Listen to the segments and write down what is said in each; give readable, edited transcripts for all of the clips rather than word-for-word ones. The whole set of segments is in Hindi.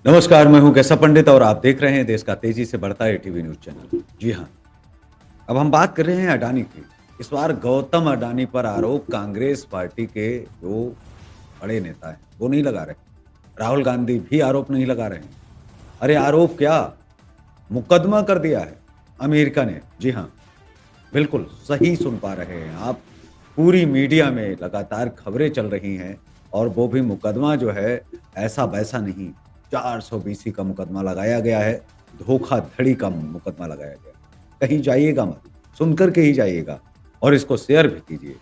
नमस्कार, मैं हूं कैसा पंडित और आप देख रहे हैं देश का तेजी से बढ़ता एटीवी न्यूज़ चैनल। जी हाँ, अब हम बात कर रहे हैं अडानी की। इस बार गौतम अडानी पर आरोप कांग्रेस पार्टी के जो बड़े नेता हैं, वो नहीं लगा रहे। राहुल गांधी भी आरोप नहीं लगा रहे हैं। अरे आरोप क्या, मुकदमा कर दिया है अमेरिका ने। जी हाँ, बिल्कुल सही सुन पा रहे हैं आप। पूरी मीडिया में लगातार खबरें चल रही हैं और वो भी मुकदमा जो है ऐसा-वैसा नहीं, 420 का मुकदमा लगाया गया है, धोखाधड़ी का मुकदमा लगाया गया है। कहीं जाइएगा मत, सुन कर के ही जाइएगा और इसको शेयर भी कीजिए,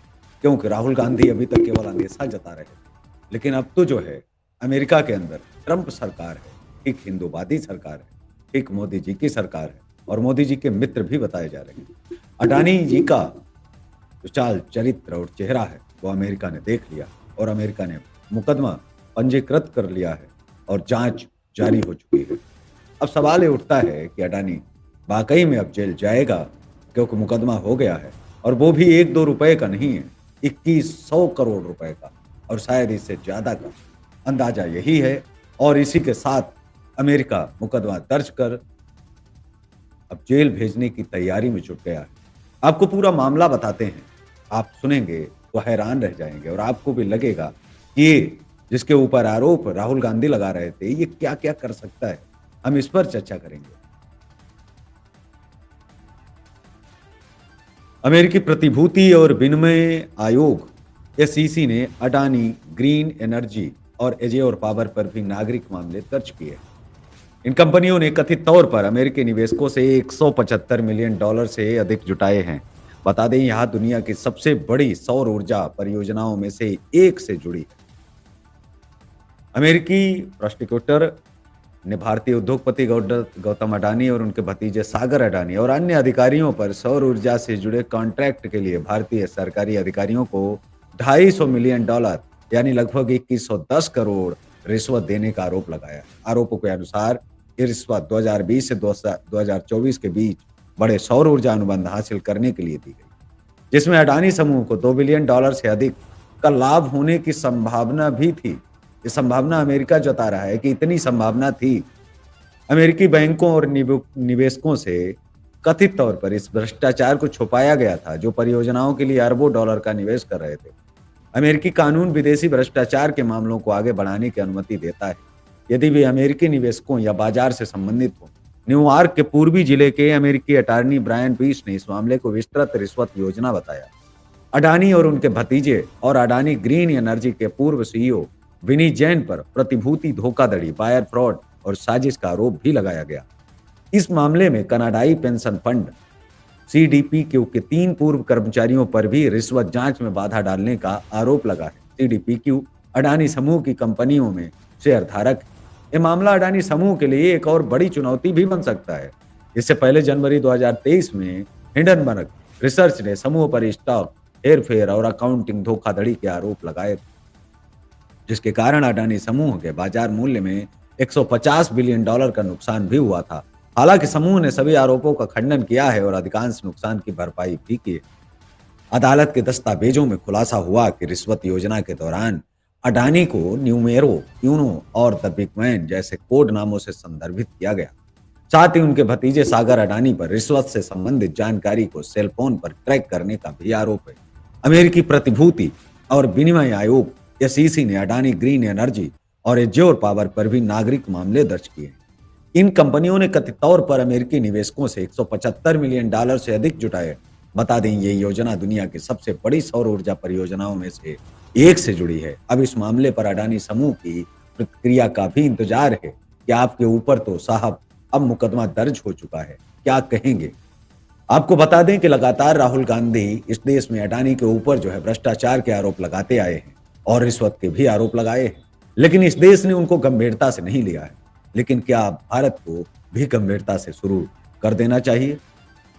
क्योंकि राहुल गांधी अभी तक केवल अंदेशा जता रहे थे। लेकिन अब तो जो है अमेरिका के अंदर ट्रंप सरकार है, एक हिंदूवादी सरकार है, एक मोदी जी की सरकार है और मोदी जी के मित्र भी बताए जा रहे हैं। अडानी जी का जो चाल, चरित्र और चेहरा है, वो अमेरिका ने देख लिया और अमेरिका ने मुकदमा पंजीकृत कर लिया है और जाँच जारी हो चुकी है। अब सवाल ये उठता है कि अडानी वाक़ई में अब जेल जाएगा, क्योंकि मुकदमा हो गया है और वो भी 1-2 रुपए का नहीं है, 2100 करोड़ रुपए का और शायद इससे ज़्यादा का। अंदाज़ा यही है और इसी के साथ अमेरिका मुकदमा दर्ज कर अब जेल भेजने की तैयारी में जुट गया है। आपको पूरा मामला बताते हैं। आप सुनेंगे तो हैरान रह जाएँगे और आपको भी लगेगा कि ये जिसके ऊपर आरोप राहुल गांधी लगा रहे थे, ये क्या-क्या कर सकता है? हम इस पर चर्चा करेंगे। अमेरिकी प्रतिभूति और विनिमय आयोग एसईसी ने अडानी, ग्रीन एनर्जी और एजेयोर पावर पर भी नागरिक मामले दर्ज किए हैं। इन कंपनियों ने कथित तौर पर अमेरिकी निवेशकों से 175 मिलियन डॉलर से अधिक जुटाए हैं। बता दें, यह दुनिया की सबसे बड़ी सौर ऊर्जा परियोजनाओं में से एक से जुड़ी है। अमेरिकी प्रोसिक्यूटर ने भारतीय उद्योगपति गौतम अडानी और उनके भतीजे सागर अडानी और अन्य अधिकारियों पर सौर ऊर्जा से जुड़े कॉन्ट्रैक्ट के लिए भारतीय सरकारी अधिकारियों को 250 मिलियन डॉलर यानी लगभग 2110 करोड़ रिश्वत देने का आरोप लगाया। आरोपों के अनुसार ये रिश्वत 2020 से 2024 के बीच बड़े सौर ऊर्जा अनुबंध हासिल करने के लिए दी गई, जिसमें अडानी समूह को 2 बिलियन डॉलर से अधिक का लाभ होने की संभावना भी थी। ये संभावना अमेरिका जता रहा है कि इतनी संभावना थी। अमेरिकी बैंकों और निवेशकों से कथित तौर पर इस भ्रष्टाचार को छुपाया गया था, जो परियोजनाओं के लिए अरबों डॉलर का निवेश कर रहे थे। अमेरिकी कानून विदेशी भ्रष्टाचार के मामलों को आगे बढ़ाने की अनुमति देता है, यदि वे अमेरिकी निवेशकों या बाजार से संबंधित हों। न्यूयॉर्क के पूर्वी जिले के अमेरिकी अटॉर्नी ब्रायन पीस ने इस मामले को विस्तृत रिश्वत योजना बताया। अडानी और उनके भतीजे और अडानी ग्रीन एनर्जी के पूर्व सीईओ विनी जैन पर प्रतिभूति धोखाधड़ी, वायर फ्रॉड और साजिश का आरोप भी लगाया गया। इस मामले में कनाडाई पेंशन फंड सीडीपीक्यू के 3 पूर्व कर्मचारियों पर भी रिश्वत जांच में बाधा डालने का आरोप लगा है। सीडीपीक्यू अडानी समूह की कंपनियों में शेयरधारक है। ये मामला अडानी समूह के लिए एक और बड़ी चुनौती भी बन सकता है। इससे पहले जनवरी 2023 में हिंडनबर्ग रिसर्च ने समूह पर स्टॉक हेरफेर और अकाउंटिंग धोखाधड़ी के आरोप लगाए थे, जिसके कारण अडानी समूह के बाजार मूल्य में 150 बिलियन डॉलर का नुकसान भी हुआ था। हालांकि समूह ने सभी आरोपों का खंडन किया है और अधिकांश नुकसान की भरपाई भी की है। अदालत के दस्तावेजों में खुलासा हुआ कि रिश्वत योजना के दौरान अडानी को न्यूमेरो, यूनो और द बिगमैन जैसे कोड नामों से संदर्भित किया गया। साथ ही उनके भतीजे सागर अडानी पर रिश्वत से संबंधित जानकारी को सेल फोन पर ट्रैक करने का भी आरोप है। अमेरिकी प्रतिभूति और विनिमय आयोग एसईसी ने अडानी ग्रीन एनर्जी और एज्योर पावर पर भी नागरिक मामले दर्ज किए हैं। इन कंपनियों ने कथित तौर पर अमेरिकी निवेशकों से 175 मिलियन डॉलर से अधिक जुटाए। बता दें, ये योजना दुनिया की सबसे बड़ी सौर ऊर्जा परियोजनाओं में से एक से जुड़ी है। अब इस मामले पर अडानी समूह की प्रतिक्रिया का भी इंतजार है कि आपके ऊपर तो साहब अब मुकदमा दर्ज हो चुका है, क्या कहेंगे? आपको बता दें कि लगातार राहुल गांधी इस देश में अडानी के ऊपर जो है भ्रष्टाचार के आरोप लगाते आए हैं और रिश्वत के भी आरोप लगाए हैं, लेकिन इस देश ने उनको गंभीरता से नहीं लिया है। लेकिन क्या भारत को भी गंभीरता से शुरू कर देना चाहिए?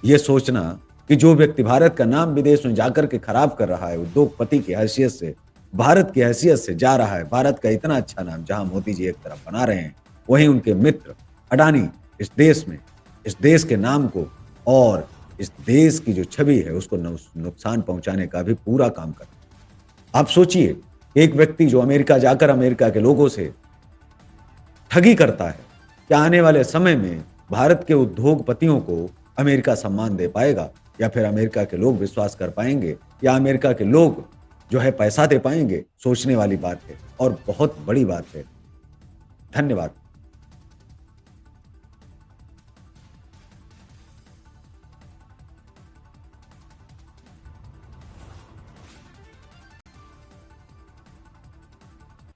ये सोचना कि जो व्यक्ति भारत का नाम विदेश में जाकर के खराब कर रहा है, उद्योगपति की हैसियत से, भारत की हैसियत से जा रहा है, भारत का इतना अच्छा नाम जहां मोदी जी एक तरफ बना रहे हैं, वहीं उनके मित्र अडानी इस देश में, इस देश के नाम को और इस देश की जो छवि है उसको नुकसान पहुंचाने का भी पूरा काम कर रहे हैं। आप सोचिए, एक व्यक्ति जो अमेरिका जाकर अमेरिका के लोगों से ठगी करता है, क्या आने वाले समय में भारत के उद्योगपतियों को अमेरिका सम्मान दे पाएगा? या फिर अमेरिका के लोग विश्वास कर पाएँगे? या अमेरिका के लोग जो है पैसा दे पाएँगे? सोचने वाली बात है और बहुत बड़ी बात है। धन्यवाद।